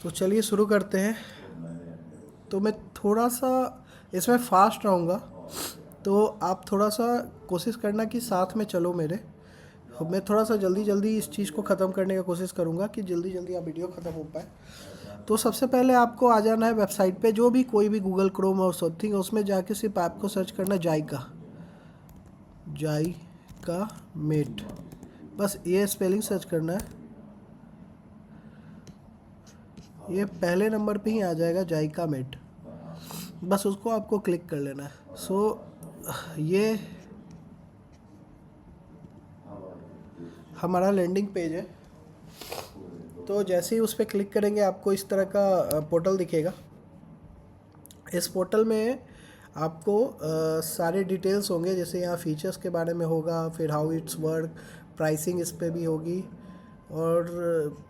तो चलिए शुरू करते हैं। तो मैं थोड़ा सा इसमें फास्ट रहूँगा, तो आप थोड़ा सा कोशिश करना कि साथ में चलो मेरे। मैं थोड़ा सा जल्दी जल्दी इस चीज़ को ख़त्म करने का कोशिश करूँगा कि जल्दी जल्दी आप वीडियो ख़त्म हो पाए। तो सबसे पहले आपको आ जाना है वेबसाइट पे, जो भी कोई भी गूगल क्रोम और समथिंग, उसमें जाके सिर्फ आपको सर्च करना है जाइका, जाइका मेट, बस ये स्पेलिंग सर्च करना है। ये पहले नंबर पे ही आ जाएगा जाइका मेट, बस उसको आपको क्लिक कर लेना है। ये हमारा लैंडिंग पेज है। तो जैसे ही उस पर क्लिक करेंगे आपको इस तरह का पोर्टल दिखेगा। इस पोर्टल में आपको सारे डिटेल्स होंगे, जैसे यहाँ फीचर्स के बारे में होगा, फिर हाउ इट्स वर्क, प्राइसिंग इस पे भी होगी, और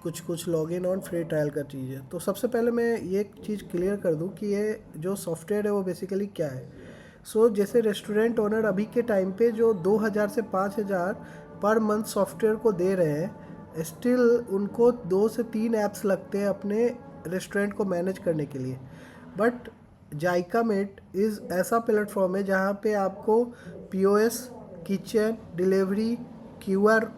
कुछ कुछ लॉगिन और फ्री ट्रायल का चीज़ है। तो सबसे पहले मैं ये चीज़ क्लियर कर दूँ कि ये जो सॉफ्टवेयर है वो बेसिकली क्या है। जैसे रेस्टोरेंट ओनर अभी के टाइम पे जो 2000 से 5000 पर मंथ सॉफ्टवेयर को दे रहे हैं, स्टिल उनको 2 से 3 ऐप्स लगते हैं अपने रेस्टोरेंट को मैनेज करने के लिए। बट जाइका मेट इज़ ऐसा प्लेटफॉर्म है जहाँ पे आपको POS, kitchen, delivery, QR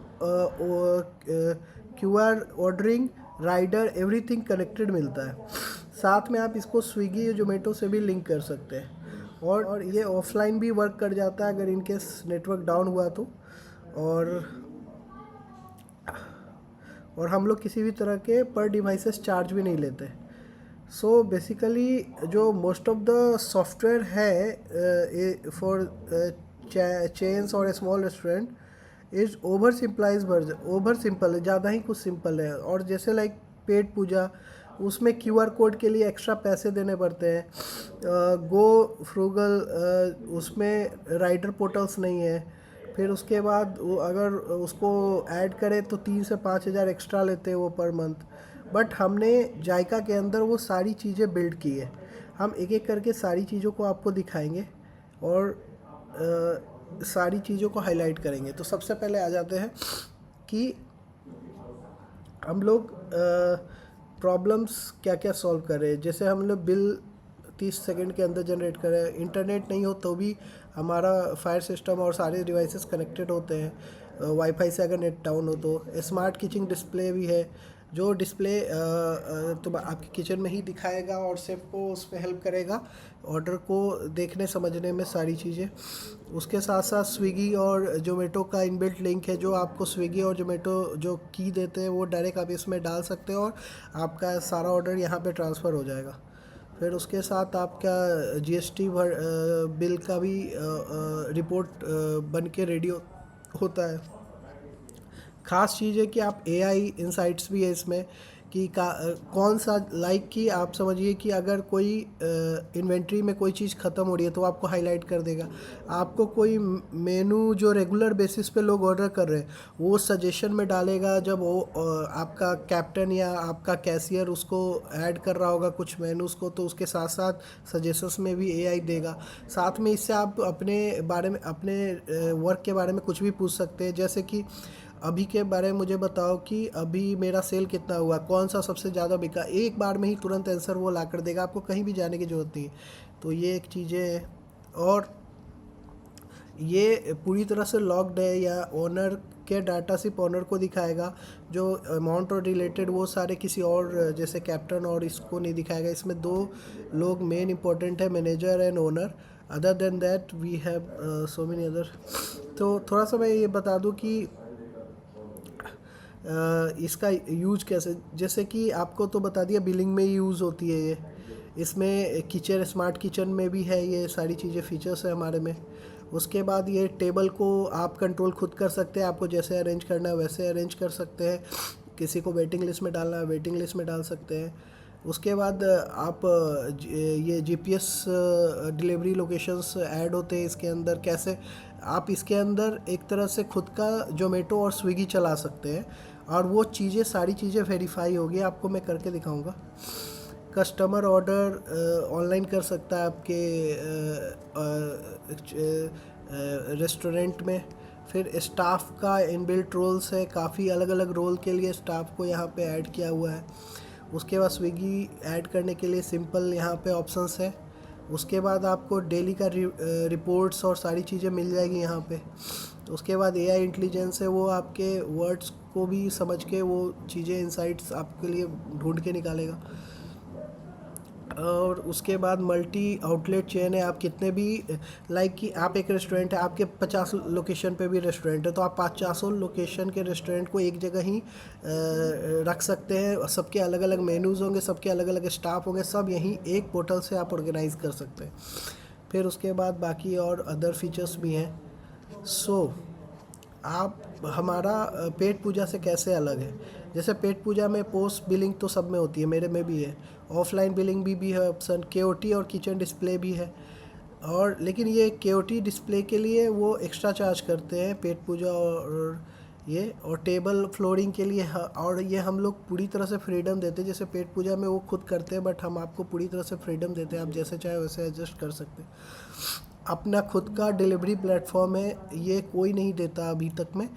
QR ordering, rider, everything connected मिलता है। साथ में आप इसको स्विगी या जोमेटो से भी लिंक कर सकते हैं, और ये ऑफलाइन भी वर्क कर जाता है अगर इनकेस नेटवर्क डाउन हुआ तो। और हम लोग किसी भी तरह के पर डिवाइसेस चार्ज भी नहीं लेते। बेसिकली जो मोस्ट ऑफ द सॉफ्टवेयर है फॉर चेन्स और small restaurant is over सिंपलाइज version, over simple है, ज़्यादा ही कुछ सिंपल है। और जैसे लाइक पेट पूजा, उसमें क्यूआर कोड के लिए एक्स्ट्रा पैसे देने पड़ते हैं। गो फ्रूगल, उसमें राइडर पोर्टल्स नहीं है। फिर उसके बाद अगर उसको ऐड करें तो 3 से 5 हज़ार एक्स्ट्रा लेते हैं वो पर मंथ। बट हमने जायका के अंदर वो सारी चीज़ें बिल्ड की है। हम एक एक करके सारी चीज़ों को आपको दिखाएंगे और सारी चीज़ों को हाईलाइट करेंगे। तो सबसे पहले आ जाते हैं कि हम लोग प्रॉब्लम्स क्या क्या सॉल्व कर रहे हैं। जैसे हम लोग बिल 30 सेकंड के अंदर जनरेट कर रहे हैं, इंटरनेट नहीं हो तो भी हमारा फायर सिस्टम और सारे डिवाइसेस कनेक्टेड होते हैं, वाईफाई से अगर नेट डाउन हो तो। स्मार्ट किचन डिस्प्ले भी है, जो डिस्प्ले तो आपके किचन में ही दिखाएगा और शेफ को उस पर हेल्प करेगा ऑर्डर को देखने समझने में सारी चीज़ें। उसके साथ साथ स्विगी और जोमेटो का इनबिल्ट लिंक है, जो आपको स्विगी और जोमेटो जो की देते हैं वो डायरेक्ट आप इसमें डाल सकते हो और आपका सारा ऑर्डर यहाँ पे ट्रांसफ़र हो जाएगा। फिर उसके साथ आपका जीएसटी बिल का भी रिपोर्ट बन के रेडी होता है। ख़ास चीज़ है कि आप एआई इनसाइट्स भी है इसमें, कि कौन सा लाइक कि आप समझिए कि अगर कोई इन्वेंट्री में कोई चीज़ ख़त्म हो रही है तो आपको हाईलाइट कर देगा। आपको कोई मेनू जो रेगुलर बेसिस पे लोग ऑर्डर कर रहे हैं वो सजेशन में डालेगा, जब वो आपका कैप्टन या आपका कैशियर उसको ऐड कर रहा होगा कुछ मेनूज़ को, तो उसके साथ साथ सजेशंस में भी एआई देगा। साथ में इससे आप अपने बारे में, अपने वर्क के बारे में कुछ भी पूछ सकते हैं। जैसे कि अभी के बारे में मुझे बताओ कि अभी मेरा सेल कितना हुआ, कौन सा सबसे ज़्यादा बिका, एक बार में ही तुरंत आंसर वो ला कर देगा, आपको कहीं भी जाने की ज़रूरत नहीं है। तो ये एक चीज़ें हैं। और ये पूरी तरह से लॉक्ड है, या ओनर के डाटा सिर्फ ओनर को दिखाएगा, जो अमाउंट और रिलेटेड वो सारे किसी और जैसे कैप्टन और इसको नहीं दिखाएगा। इसमें 2 लोग मेन इंपॉर्टेंट है, manager and owner. Other than that we have so many other. तो थोड़ा सा मैं ये बता दूं कि इसका यूज कैसे, जैसे कि आपको तो बता दिया बिलिंग में यूज़ होती है ये। इसमें किचन, स्मार्ट किचन में भी है, ये सारी चीज़ें फीचर्स है हमारे में। उसके बाद ये टेबल को आप कंट्रोल खुद कर सकते हैं, आपको जैसे अरेंज करना है वैसे अरेंज कर सकते हैं। किसी को वेटिंग लिस्ट में डालना है वेटिंग लिस्ट में डाल सकते हैं। उसके बाद आप ये जीपीएस डिलीवरी लोकेशंस ऐड होते हैं इसके अंदर। कैसे आप इसके अंदर एक तरह से खुद का जोमेटो और स्विगी चला सकते हैं, और वो चीज़ें सारी चीज़ें वेरीफाई होगी। आपको मैं करके दिखाऊंगा। कस्टमर ऑर्डर ऑनलाइन कर सकता है आपके रेस्टोरेंट में। फिर स्टाफ का इनबिल्ट रोल्स है, काफ़ी अलग अलग रोल के लिए स्टाफ को यहाँ पे ऐड किया हुआ है। उसके बाद स्विगी ऐड करने के लिए सिंपल यहाँ पे ऑप्शंस है। उसके बाद आपको डेली का रिपोर्ट्स और सारी चीज़ें मिल जाएगी यहाँ पे। उसके बाद एआई इंटेलिजेंस है, वो आपके वर्ड्स को भी समझ के वो चीज़ें इंसाइट्स आपके लिए ढूंढ के निकालेगा। और उसके बाद मल्टी आउटलेट चेन है, आप कितने भी लाइक कि आप एक रेस्टोरेंट है, आपके 50 लोकेशन पे भी रेस्टोरेंट है, तो आप 50 लोकेशन के रेस्टोरेंट को एक जगह ही रख सकते हैं। सबके अलग अलग मेन्यूज़ होंगे, सबके अलग अलग स्टाफ होंगे, सब यहीं एक पोर्टल से आप ऑर्गेनाइज कर सकते हैं। फिर उसके बाद बाकी और अदर फीचर्स भी हैं। आप हमारा पेट पूजा से कैसे अलग है, जैसे पेट पूजा में पोस्ट बिलिंग तो सब में होती है, मेरे में भी है। ऑफलाइन बिलिंग भी है ऑप्शन, केओटी और किचन डिस्प्ले भी है। और लेकिन ये केओटी डिस्प्ले के लिए वो एक्स्ट्रा चार्ज करते हैं पेट पूजा और टेबल फ्लोरिंग के लिए और ये हम लोग पूरी तरह से फ्रीडम देते हैं। जैसे पेट पूजा में वो खुद करते हैं, बट हम आपको पूरी तरह से फ्रीडम देते हैं, आप जैसे चाहे वैसे एडजस्ट कर सकते हैं। अपना खुद का डिलीवरी प्लेटफॉर्म है, ये कोई नहीं देता अभी तक में,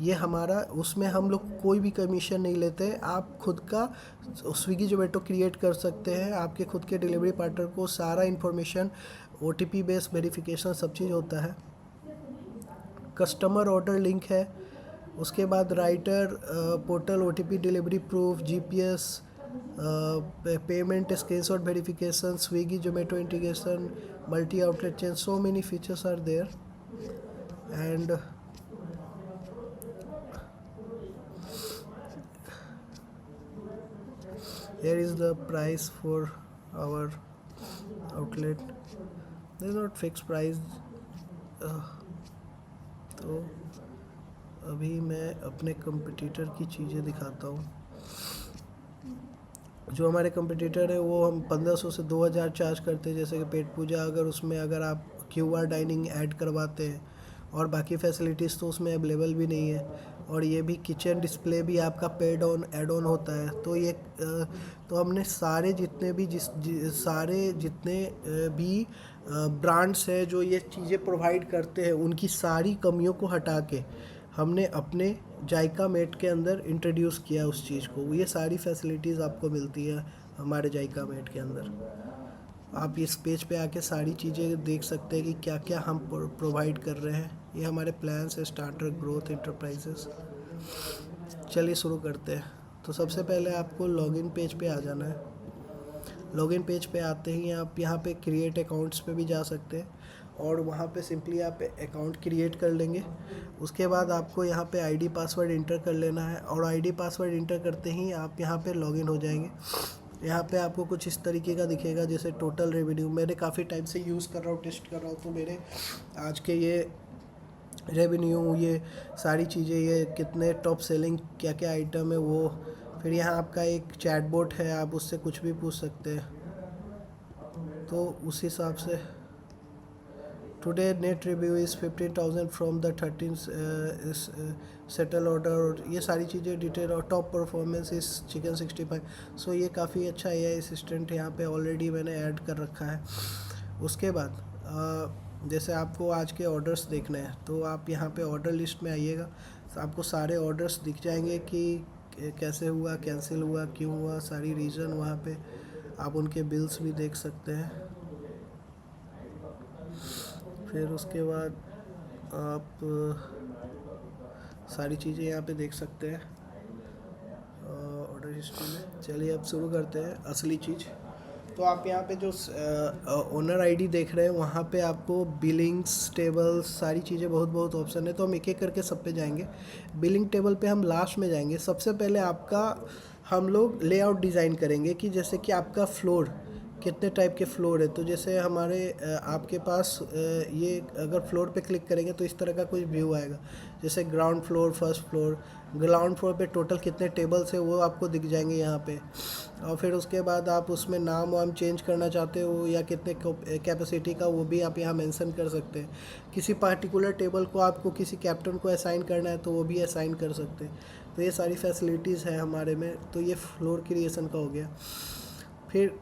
ये हमारा, उसमें हम लोग कोई भी कमीशन नहीं लेते। आप खुद का स्विगी जोमेटो क्रिएट कर सकते हैं, आपके खुद के डिलीवरी पार्टनर को सारा इन्फॉर्मेशन, ओटीपी बेस्ड वेरिफिकेशन सब चीज़ होता है। कस्टमर ऑर्डर लिंक है। उसके बाद writer portal, OTP delivery proof, GPS, payment screenshot verification, Swiggy Zomato integration, multi outlet chain, so many features are there. And here is the price for our outlet, there is not fixed price। तो अभी मैं अपने competitor की चीज़ें दिखाता हूँ। जो हमारे कंपटीटर है वो हम 1500 से 2000 चार्ज करते हैं। जैसे कि पेट पूजा, अगर उसमें अगर आप क्यूआर डाइनिंग ऐड करवाते हैं और बाकी फैसिलिटीज़ तो उसमें अवेलेबल भी नहीं है। और ये भी किचन डिस्प्ले भी आपका पेड ऑन एड ऑन होता है। तो ये तो हमने सारे जितने भी ब्रांड्स है जो ये चीज़ें प्रोवाइड करते हैं, उनकी सारी कमियों को हटा के हमने अपने जायका मेट के अंदर इंट्रोड्यूस किया उस चीज़ को। ये सारी फैसिलिटीज़ आपको मिलती है हमारे जायका मेट के अंदर। आप इस पेज पे आके सारी चीज़ें देख सकते हैं कि क्या क्या हम प्रोवाइड कर रहे हैं। ये हमारे प्लान्स है, स्टार्टर, ग्रोथ, एंटरप्राइजेस। चलिए शुरू करते हैं। तो सबसे पहले आपको लॉगिन पेज पे आ जाना है। लॉगिन पेज पे आते ही आप यहाँ पे क्रिएट अकाउंट्स पे भी जा सकते हैं और वहाँ पे सिंपली आप अकाउंट क्रिएट कर लेंगे। उसके बाद आपको यहाँ पे आईडी पासवर्ड इंटर कर लेना है और आईडी पासवर्ड इंटर करते ही आप यहाँ पे लॉगिन हो जाएंगे। यहाँ पे आपको कुछ इस तरीके का दिखेगा, जैसे टोटल रेवेन्यू। मैंने काफ़ी टाइम से यूज़ कर रहा हूँ, टेस्ट कर रहा हूँ, तो मेरे आज के ये रेवेन्यू, ये सारी चीज़ें, ये कितने टॉप सेलिंग क्या क्या आइटम है वो। फिर यहाँ आपका एक चैटबॉट है, आप उससे कुछ भी पूछ सकते हैं। तो उस हिसाब से today net review is 15,000 from the 13 settle order, और ये सारी चीज़ें डिटेल। और टॉप परफॉर्मेंस इस चिकन 65। सो ये काफ़ी अच्छा एआई असिस्टेंट यहाँ पे ऑलरेडी मैंने ऐड कर रखा है। उसके बाद जैसे आपको आज के ऑर्डर्स देखने हैं तो आप यहाँ पे ऑर्डर लिस्ट में आइएगा, तो आपको सारे ऑर्डर्स दिख जाएंगे कि कैसे हुआ, कैंसिल हुआ, क्यों हुआ, सारी रीज़न वहाँ पे आप उनके बिल्स भी देख सकते हैं। फिर उसके बाद आप सारी चीज़ें यहाँ पे देख सकते हैं ऑर्डर हिस्ट्री में। चलिए अब शुरू करते हैं असली चीज़। तो आप यहाँ पे जो ओनर आईडी देख रहे हैं वहाँ पे आपको बिलिंग्स टेबल्स सारी चीज़ें बहुत ऑप्शन है, तो हम एक एक करके सब पे जाएंगे। बिलिंग टेबल पे हम लास्ट में जाएंगे। सबसे पहले आपका हम लोग लेआउट डिज़ाइन करेंगे कि जैसे कि आपका फ्लोर कितने टाइप के फ्लोर है। तो जैसे हमारे आपके पास ये अगर फ्लोर पे क्लिक करेंगे तो इस तरह का कोई व्यू आएगा, जैसे ground floor, first floor. Ground floor पे टोटल कितने टेबल्स है वो आपको दिख जाएंगे यहाँ पे। और फिर उसके बाद आप उसमें नाम वाम चेंज करना चाहते हो या कितने कैपेसिटी का, वो भी आप यहाँ मेंशन कर सकते हैं। किसी पार्टिकुलर टेबल को आपको किसी कैप्टन को असाइन करना है तो वो भी असाइन कर सकते हैं। तो ये सारी फैसिलिटीज़ है हमारे में। तो ये फ्लोर क्रिएशन का हो गया। फिर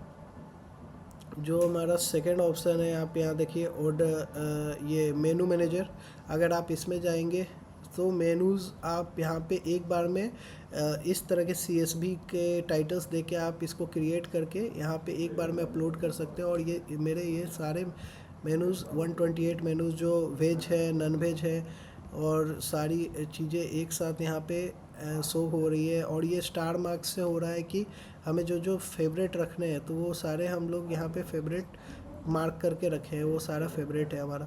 जो हमारा सेकंड ऑप्शन है, आप यहाँ देखिए ऑर्डर, ये मेनू मैनेजर। अगर आप इसमें जाएंगे तो मेनूज़ आप यहाँ पे एक बार में इस तरह के CSV के टाइटल्स देके आप इसको क्रिएट करके यहाँ पे एक बार में अपलोड कर सकते हो। और ये मेरे ये सारे मेनूज़ 128 मेनूज़ जो वेज है, नॉन वेज है और सारी चीज़ें एक साथ यहाँ पे शो हो रही है। और ये स्टार मार्क्स से हो रहा है कि हमें जो जो फेवरेट रखने हैं तो वो सारे हम लोग यहाँ पे फेवरेट मार्क करके रखे हैं, वो सारा फेवरेट है हमारा,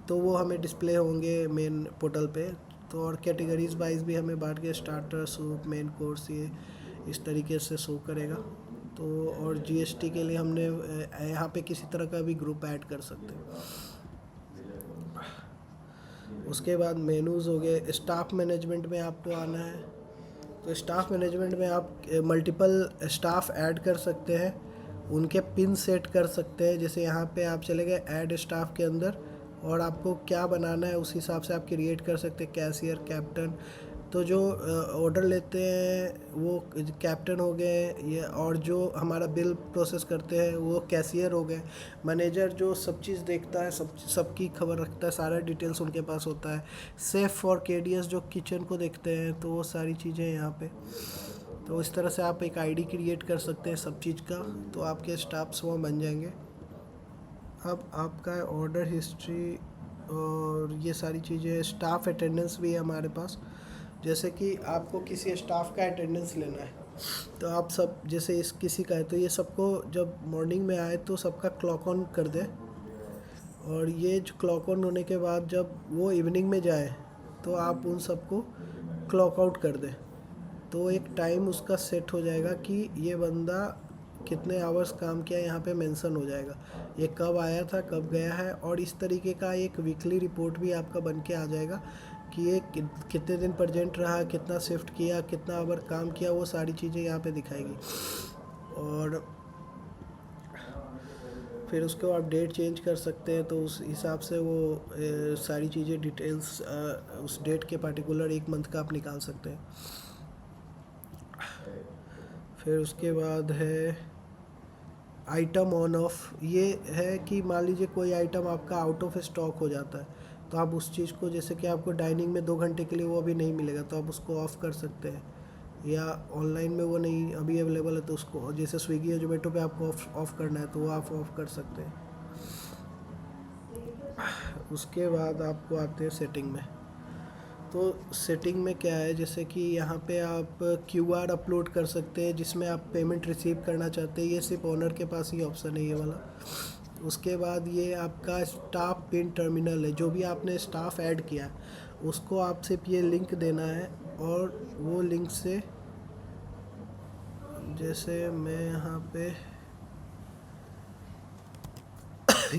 तो वो हमें डिस्प्ले होंगे मेन पोर्टल पे। तो और कैटेगरीज वाइज भी हमें बांट के स्टार्टर, सूप, मेन कोर्स, ये इस तरीके से शो करेगा। तो और GST के लिए हमने यहाँ पे किसी तरह का भी ग्रुप ऐड कर सकते हैं। उसके बाद मेनूज़ हो गए। स्टाफ मैनेजमेंट में आपको आना है, तो स्टाफ मैनेजमेंट में आप मल्टीपल स्टाफ ऐड कर सकते हैं, उनके पिन सेट कर सकते हैं। जैसे यहाँ पे आप चले गए ऐड स्टाफ के अंदर और आपको क्या बनाना है उस हिसाब से आप क्रिएट कर सकते हैं। कैशियर, कैप्टन, तो जो ऑर्डर लेते हैं वो कैप्टन हो गए ये, और जो हमारा बिल प्रोसेस करते हैं वो कैशियर हो गए। मैनेजर जो सब चीज़ देखता है, सबकी खबर रखता है, सारा डिटेल्स उनके पास होता है। सेफ और KDS जो किचन को देखते हैं, तो वो सारी चीज़ें यहाँ पे। तो इस तरह से आप एक ID क्रिएट कर सकते हैं सब चीज़ का, तो आपके स्टाफ्स वहाँ बन जाएंगे। अब आपका ऑर्डर हिस्ट्री और ये सारी चीज़ें, स्टाफ अटेंडेंस भी है हमारे पास। जैसे कि आपको किसी स्टाफ का अटेंडेंस लेना है, तो आप सब जैसे इस किसी का है तो ये सबको जब मॉर्निंग में आए तो सबका क्लॉक ऑन कर दे, और ये जो क्लॉक ऑन होने के बाद जब वो इवनिंग में जाए तो आप उन सबको क्लॉक आउट कर दें। तो एक टाइम उसका सेट हो जाएगा कि ये बंदा कितने आवर्स काम किया, यहाँ पे मेंशन हो जाएगा, ये कब आया था, कब गया है। और इस तरीके का एक वीकली रिपोर्ट भी आपका बन के आ जाएगा कि ये कितने दिन प्रेजेंट रहा, कितना शिफ्ट किया, कितना आवर काम किया, वो सारी चीज़ें यहाँ पे दिखाएगी। और फिर उसको आप डेट चेंज कर सकते हैं, तो उस हिसाब से वो सारी चीज़ें डिटेल्स उस डेट के पार्टिकुलर एक मंथ का आप निकाल सकते हैं। फिर उसके बाद है आइटम ऑन ऑफ। ये है कि मान लीजिए कोई आइटम आपका आउट ऑफ स्टॉक हो जाता है, तो आप उस चीज़ को, जैसे कि आपको डाइनिंग में 2 घंटे के लिए वो अभी नहीं मिलेगा, तो आप उसको ऑफ़ कर सकते हैं। या ऑनलाइन में वो नहीं अभी अवेलेबल है तो उसको, जैसे स्विगी या जोमेटो पे आपको ऑफ़ करना है तो वो आप ऑफ़ कर सकते हैं। उसके बाद आपको आते हैं सेटिंग में। तो सेटिंग में क्या है, जैसे कि यहाँ पे आप QR अपलोड कर सकते हैं जिसमें आप पेमेंट रिसीव करना चाहते हैं। ये सिर्फ ओनर के पास ही ऑप्शन है ये वाला। उसके बाद ये आपका स्टाफ पिन टर्मिनल है, जो भी आपने स्टाफ ऐड किया उसको आप सिर्फ ये लिंक देना है, और वो लिंक से, जैसे मैं यहाँ पे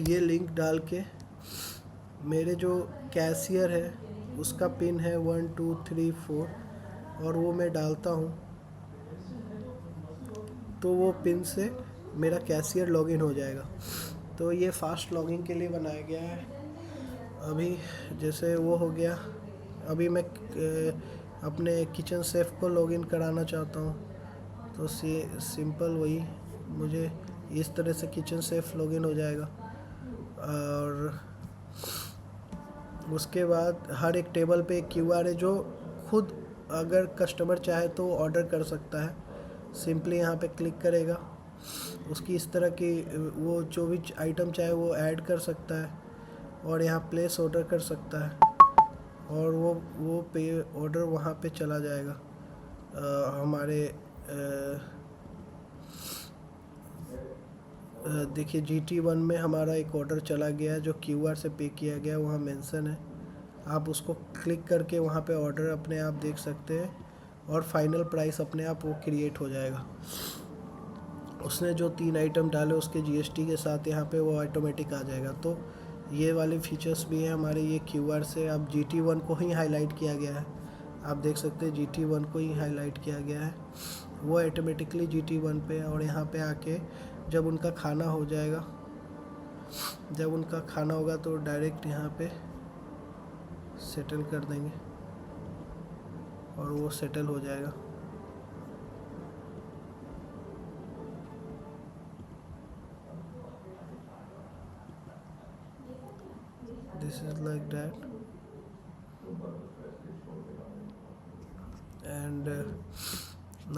ये लिंक डाल के मेरे जो कैशियर है उसका पिन है 1 2 3 4, और वो मैं डालता हूँ, तो वो पिन से मेरा कैशियर लॉगिन हो जाएगा। तो ये फास्ट लॉगिन के लिए बनाया गया है। अभी जैसे वो हो गया, अभी मैं अपने किचन सेफ को लॉगिन कराना चाहता हूँ, तो सिंपल वही मुझे इस तरह से किचन सेफ लॉगिन हो जाएगा। और उसके बाद हर एक टेबल पे एक QR है, जो खुद अगर कस्टमर चाहे तो ऑर्डर कर सकता है। सिंपली यहाँ पे क्लिक करेगा, उसकी इस तरह की वो जो भी आइटम चाहे वो ऐड कर सकता है, और यहाँ प्लेस ऑर्डर कर सकता है, और वो पे ऑर्डर वहाँ पे चला जाएगा। हमारे देखिए GT1 में हमारा एक ऑर्डर चला गया जो QR से पे किया गया, वहाँ मेंशन है। आप उसको क्लिक करके वहाँ पे ऑर्डर अपने आप देख सकते हैं, और फाइनल प्राइस अपने आप वो क्रिएट हो जाएगा। उसने जो 3 आइटम डाले उसके GST के साथ यहाँ पे वो ऑटोमेटिक आ जाएगा। तो ये वाले फीचर्स भी हैं हमारे ये QR से। अब GT1 को ही हाईलाइट किया गया है, आप देख सकते हैं GT1 को ही हाईलाइट किया गया है, वो ऑटोमेटिकली GT1 पे। और यहाँ पे आके जब उनका खाना हो जाएगा, जब उनका खाना होगा तो डायरेक्ट यहाँ पे सेटल कर देंगे और वो सेटल हो जाएगा। This is like that.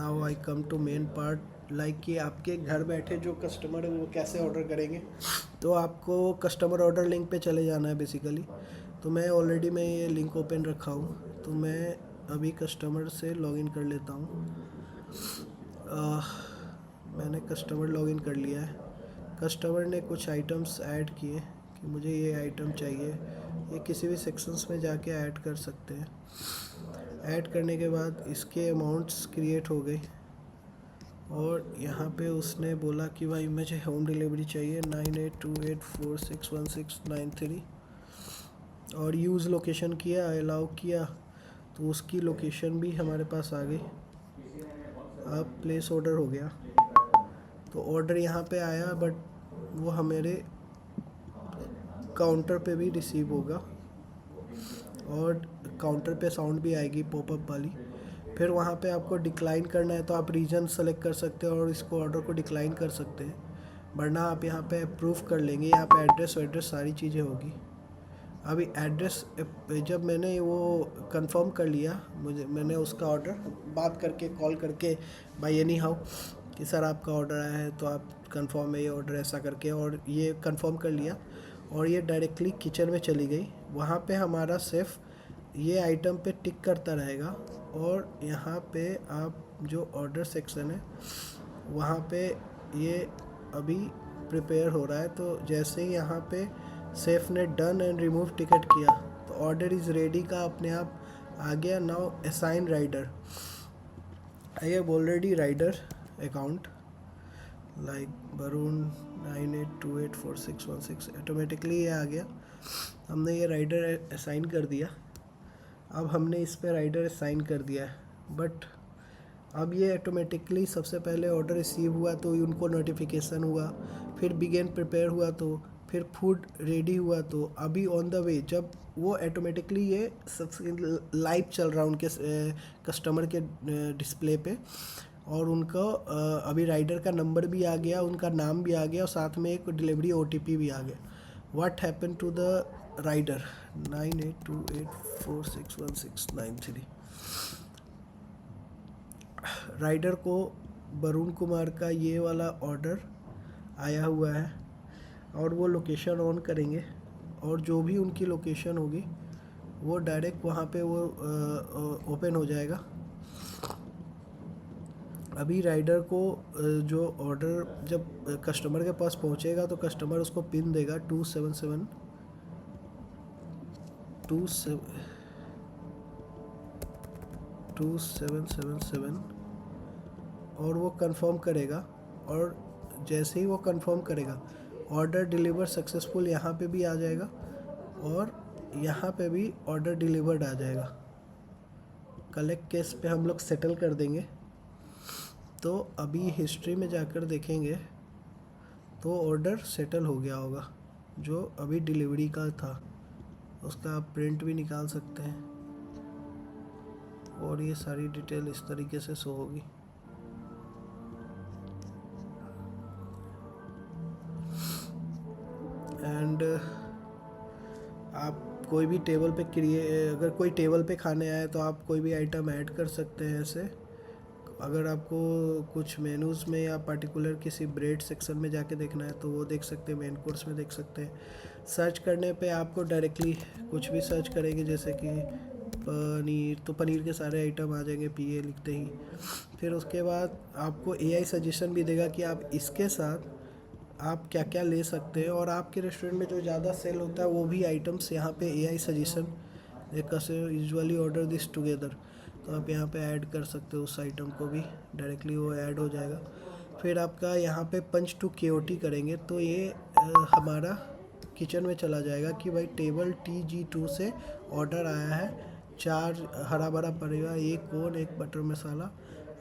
Now I come to main part, like कि आपके घर बैठे जो कस्टमर है वो कैसे ऑर्डर करेंगे। तो आपको कस्टमर ऑर्डर लिंक पे चले जाना है बेसिकली। तो मैं ऑलरेडी ये लिंक ओपन रखा हूँ, तो मैं अभी कस्टमर से लॉगिन कर लेता हूँ। मैंने कस्टमर लॉगिन कर लिया है। कस्टमर ने कुछ आइटम्स ऐड किए कि मुझे ये आइटम चाहिए, ये किसी भी सेक्शंस में जाके ऐड कर सकते हैं। ऐड करने के बाद इसके अमाउंट्स क्रिएट हो गई और यहाँ पे उसने बोला कि भाई मुझे होम डिलीवरी चाहिए 9828461693 और यूज़ लोकेशन किया, अलाउ किया, तो उसकी लोकेशन भी हमारे पास आ गई। अब प्लेस ऑर्डर हो गया, तो ऑर्डर यहाँ पे आया, बट वो हमारे काउंटर पे भी रिसीव होगा और काउंटर पे साउंड भी आएगी पॉपअप वाली। फिर वहाँ पे आपको डिक्लाइन करना है तो आप रीजन सेलेक्ट कर सकते हैं और इसको ऑर्डर को डिक्लाइन कर सकते हैं, वरना आप यहाँ पे अप्रूव कर लेंगे। यहाँ पे एड्रेस सारी चीज़ें होगी। अभी एड्रेस जब मैंने वो कंफर्म कर लिया, मैंने उसका ऑर्डर बात करके कॉल करके बाय एनी हाउ कि सर आपका ऑर्डर आया है तो आप कंफर्म है ये ऑर्डर, ऐसा करके, और ये कंफर्म कर लिया और ये डायरेक्टली किचन में चली गई। वहाँ पे हमारा सिर्फ ये आइटम पे टिक करता रहेगा और यहाँ पे आप जो ऑर्डर सेक्शन है वहाँ पे ये अभी प्रिपेयर हो रहा है। तो जैसे ही यहाँ पे सेफ ने डन एंड रिमूव टिकट किया तो ऑर्डर इज़ रेडी का अपने आप आ गया। Now assign rider, I have already rider account like Varun 98284616, automatically ये आ गया। हमने ये राइडर असाइन कर दिया। अब हमने इस पे राइडर असाइन कर दिया है, बट अब ये ऑटोमेटिकली सबसे पहले ऑर्डर रिसीव हुआ तो उनको नोटिफिकेशन हुआ, फिर बिगेन प्रिपेयर हुआ, तो फिर फूड रेडी हुआ, तो अभी ऑन द वे जब वो ऑटोमेटिकली ये सबसे लाइव चल रहा है उनके कस्टमर के डिस्प्ले पे, और उनका अभी राइडर का नंबर भी आ गया, उनका नाम भी आ गया और साथ में एक डिलीवरी OTP भी आ गया। What happen to the rider 9828461693। Rider को वरुण कुमार का ये वाला ऑर्डर आया हुआ है और वो लोकेशन ऑन करेंगे और जो भी उनकी लोकेशन होगी वो डायरेक्ट वहाँ पे वो ओपन हो जाएगा। अभी राइडर को जो ऑर्डर जब कस्टमर के पास पहुँचेगा तो कस्टमर उसको पिन देगा 2777 और वो कंफर्म करेगा, और जैसे ही वो कंफर्म करेगा ऑर्डर डिलीवर सक्सेसफुल यहाँ पे भी आ जाएगा और यहाँ पे भी ऑर्डर डिलीवर्ड आ जाएगा। कलेक्ट केस पे हम लोग सेटल कर देंगे। तो अभी हिस्ट्री में जाकर देखेंगे तो ऑर्डर सेटल हो गया होगा, जो अभी डिलीवरी का था उसका आप प्रिंट भी निकाल सकते हैं और ये सारी डिटेल इस तरीके से शो होगी। एंड आप कोई भी टेबल पे अगर कोई टेबल पे खाने आए तो आप कोई भी आइटम ऐड कर सकते हैं ऐसे। अगर आपको कुछ मेनूज़ में या पर्टिकुलर किसी ब्रेड सेक्शन में जाके देखना है तो वो देख सकते हैं, मेन कोर्स में देख सकते हैं। सर्च करने पे आपको डायरेक्टली कुछ भी सर्च करेंगे जैसे कि पनीर, तो पनीर के सारे आइटम आ जाएंगे PA लिखते ही। फिर उसके बाद आपको AI सजेशन भी देगा कि आप इसके साथ आप क्या क्या ले सकते हैं, और आपके रेस्टोरेंट में जो ज़्यादा सेल होता है वो भी आइटम्स यहाँ पे AI सजेशन कैसे यूजुअली ऑर्डर दिस टुगेदर, तो आप यहाँ पे ऐड कर सकते हो उस आइटम को भी, डायरेक्टली वो ऐड हो जाएगा। फिर आपका यहाँ पे पंच टू KOT करेंगे तो ये हमारा किचन में चला जाएगा कि भाई टेबल TG2 से ऑर्डर आया है 4 हरा भरा परिवा, 1 कोन, 1 बटर मसाला,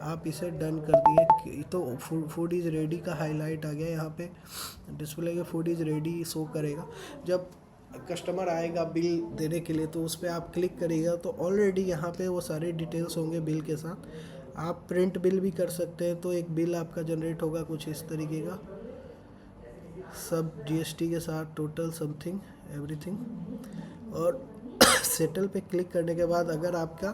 आप इसे डन कर दिए तो फूड इज़ रेडी का हाईलाइट आ गया। यहाँ पे डिस्प्ले के फूड इज़ रेडी शो करेगा। जब कस्टमर आएगा बिल देने के लिए तो उस पर आप क्लिक करिएगा तो ऑलरेडी यहाँ पे वो सारे डिटेल्स होंगे बिल के साथ। आप प्रिंट बिल भी कर सकते हैं, तो एक बिल आपका जनरेट होगा कुछ इस तरीके का, सब GST के साथ, टोटल समथिंग एवरीथिंग। और सेटल पे क्लिक करने के बाद अगर आपका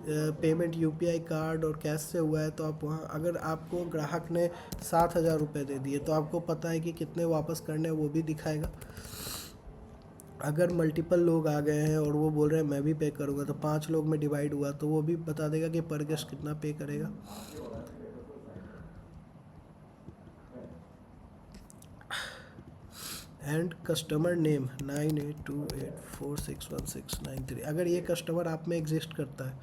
पेमेंट यूपीआई कार्ड और कैश से हुआ है तो आप वहाँ, अगर आपको ग्राहक ने 7,000 रुपये दे दिए तो आपको पता है कि कितने वापस करने हैं वो भी दिखाएगा। अगर मल्टीपल लोग आ गए हैं और वो बोल रहे हैं मैं भी पे करूँगा, तो 5 लोग में डिवाइड हुआ तो वो भी बता देगा कि पर गेस्ट कितना पे करेगा। एंड कस्टमर नेम 9828461693, अगर ये कस्टमर आप में एग्जिस्ट करता है,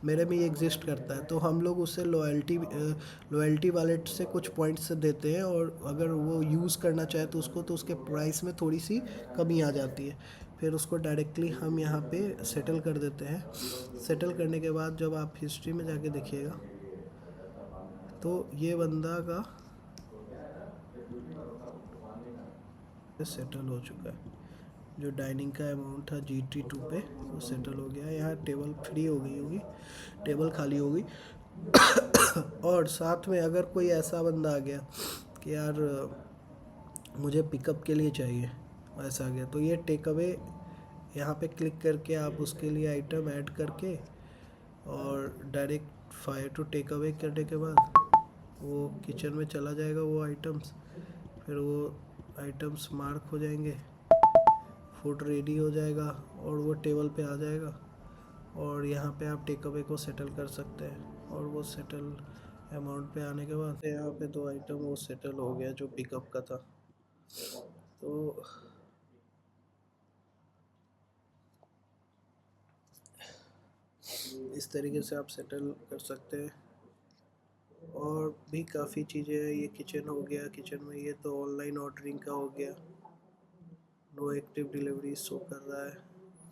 मेरे में ये एग्जिस्ट करता है, तो हम लोग उससे लॉयल्टी वॉलेट से कुछ पॉइंट्स देते हैं, और अगर वो यूज़ करना चाहे तो उसको, तो उसके प्राइस में थोड़ी सी कमी आ जाती है। फिर उसको डायरेक्टली हम यहाँ पे सेटल कर देते हैं। सेटल करने के बाद जब आप हिस्ट्री में जाके देखिएगा तो ये बंदा का सेटल हो चुका है। जो डाइनिंग का अमाउंट था GT2 पे वो सेटल हो गया है। यहाँ टेबल फ्री हो गई होगी, टेबल खाली होगी। और साथ में अगर कोई ऐसा बंदा आ गया कि यार मुझे पिकअप के लिए चाहिए, ऐसा आ गया, तो ये टेक अवे यहाँ पे क्लिक करके आप उसके लिए आइटम ऐड करके और direct fire to takeaway करने के बाद वो किचन में चला जाएगा वो आइटम्स, फिर वो आइटम्स मार्क हो जाएंगे, फूड रेडी हो जाएगा और वो टेबल पे आ जाएगा, और यहाँ पे आप टेक अवे को सेटल कर सकते हैं। और वो सेटल अमाउंट पे आने के बाद यहाँ पे 2 आइटम वो सेटल हो गया जो पिकअप का था। तो इस तरीके से आप सेटल कर सकते हैं। और भी काफ़ी चीज़ें हैं। ये किचन हो गया, किचन में ये तो ऑनलाइन ऑर्डरिंग का हो गया, नो एक्टिव डिलीवरी शो कर रहा है।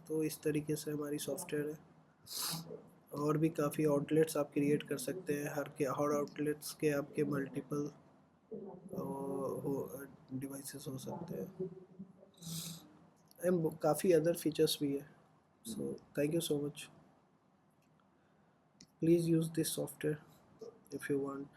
तो इस तरीके से हमारी सॉफ्टवेयर है। और भी काफ़ी आउटलेट्स आप क्रिएट कर सकते हैं। हर आउटलेट्स के आपके मल्टीपल डिवाइसेस हो सकते हैं, एंड काफ़ी अदर फीचर्स भी है। So thank you so much, please use this software if you want।